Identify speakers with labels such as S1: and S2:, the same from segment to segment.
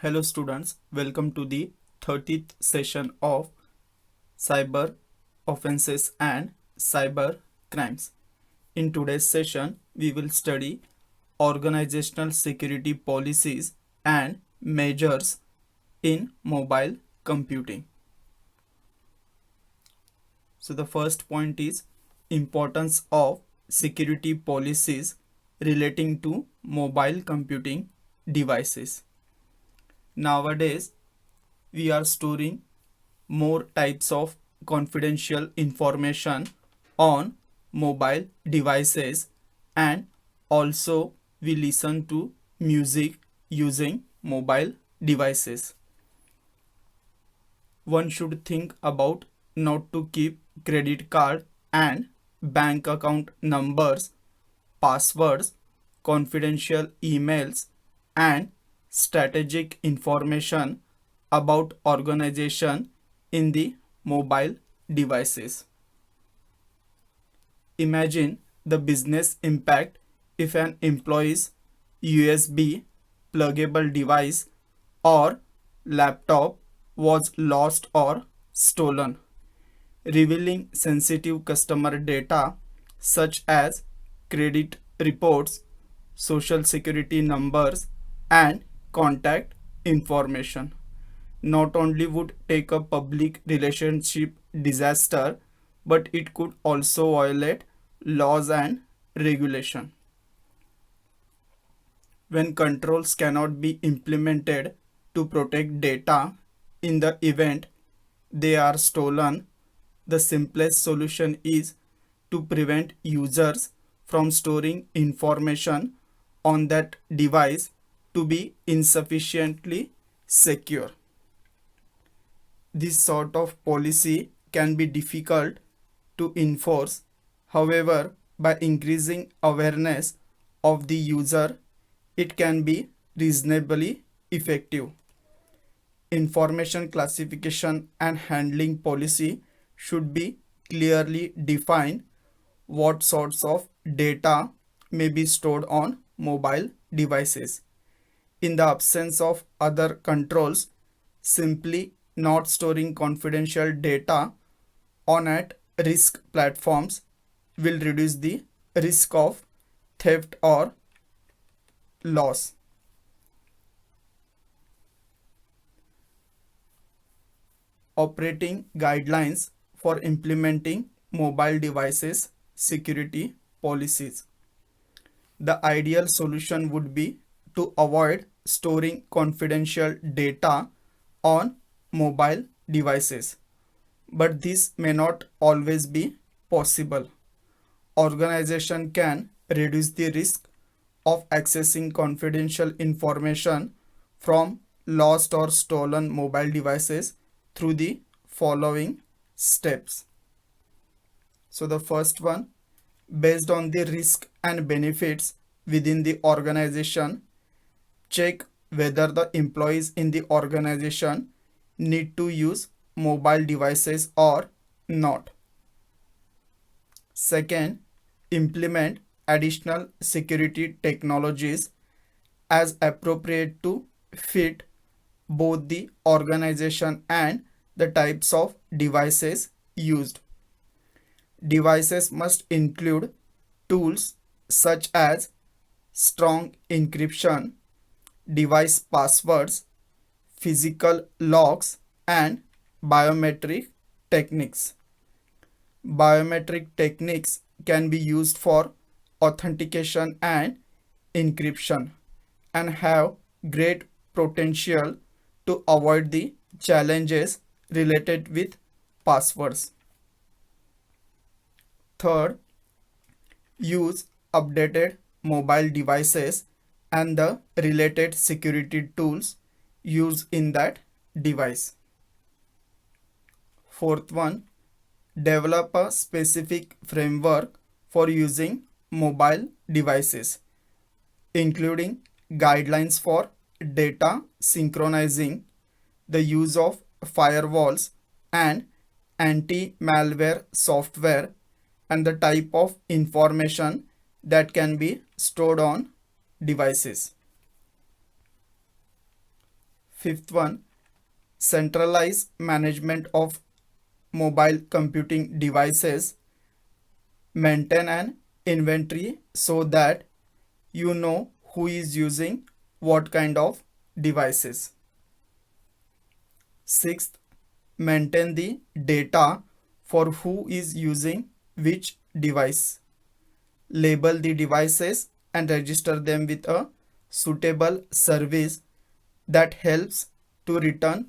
S1: Hello students, welcome to the 30th session of Cyber Offenses and Cyber Crimes. In today's session, we will study organizational security policies and measures in mobile computing. So the first point is importance of security policies relating to mobile computing devices. Nowadays, we are storing more types of confidential information on mobile devices, and also we listen to music using mobile devices. One should think about not to keep credit card and bank account numbers, passwords, confidential emails, and strategic information about organization in the mobile devices. Imagine the business impact if an employee's USB pluggable device or laptop was lost or stolen, revealing sensitive customer data such as credit reports, social security numbers, and contact information. Not only would take a public relationship disaster, but it could also violate laws and regulation. When controls cannot be implemented to protect data in the event they are stolen, the simplest solution is to prevent users from storing information on that device to be insufficiently secure. This sort of policy can be difficult to enforce. However, by increasing awareness of the user, it can be reasonably effective. Information classification and handling policy should be clearly defined. What sorts of data may be stored on mobile devices. In the absence of other controls, simply not storing confidential data on at-risk platforms will reduce the risk of theft or loss. Operating guidelines for implementing mobile devices security policies. The ideal solution would be to avoid storing confidential data on mobile devices, but this may not always be possible. Organization can reduce the risk of accessing confidential information from lost or stolen mobile devices through the following steps. So the first one, based on the risk and benefits within the organization, check whether the employees in the organization need to use mobile devices or not. Second, implement additional security technologies as appropriate to fit both the organization and the types of devices used. Devices must include tools such as strong encryption, device passwords, physical locks, and biometric techniques. Biometric techniques can be used for authentication and encryption and have great potential to avoid the challenges related with passwords. Third, use updated mobile devices and the related security tools used in that device. Fourth one, develop a specific framework for using mobile devices, including guidelines for data synchronizing, the use of firewalls and anti-malware software, and the type of information that can be stored on devices. Fifth one, centralize management of mobile computing devices. Maintain an inventory so that you know who is using what kind of devices. Sixth, maintain the data for who is using which device. Label the devices and register them with a suitable service that helps to return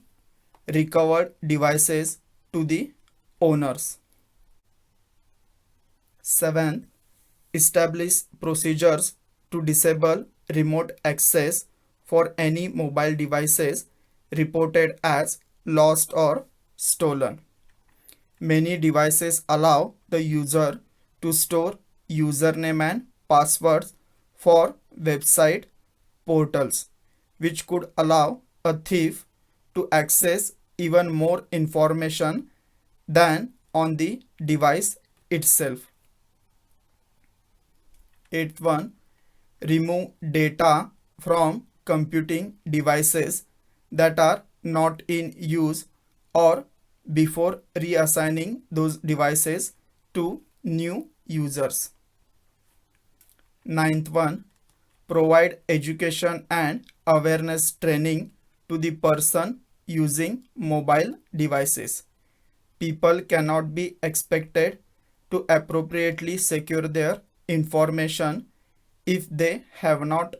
S1: recovered devices to the owners. Seventh, establish procedures to disable remote access for any mobile devices reported as lost or stolen. Many devices allow the user to store username and passwords for website portals, which could allow a thief to access even more information than on the device itself. Eighth one, remove data from computing devices that are not in use or before reassigning those devices to new users. Ninth one, provide education and awareness training to the person using mobile devices. People cannot be expected to appropriately secure their information if they have not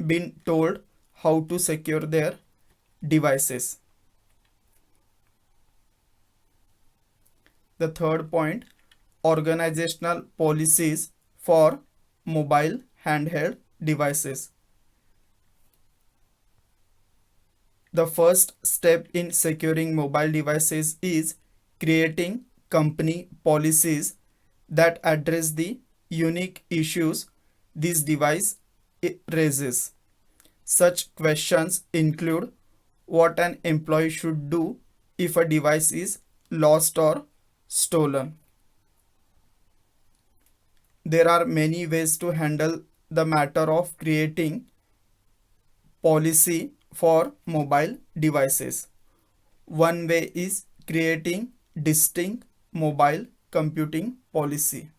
S1: been told how to secure their devices. The third point, organizational policies for mobile handheld devices. The first step in securing mobile devices is creating company policies that address the unique issues this device raises. Such questions include what an employee should do if a device is lost or stolen. There are many ways to handle the matter of creating policy for mobile devices. One way is creating distinct mobile computing policy.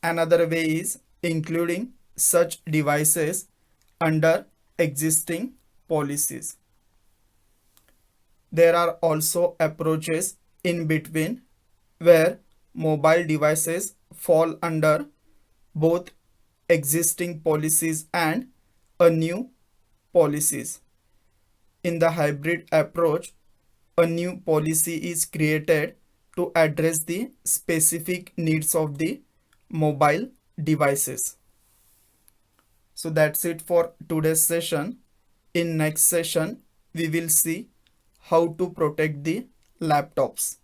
S1: Another way is including such devices under existing policies. There are also approaches in between where mobile devices fall under both existing policies and a new policies. In the hybrid approach, a new policy is created to address the specific needs of the mobile devices. So that's it for today's session. In next session, we will see how to protect the laptops.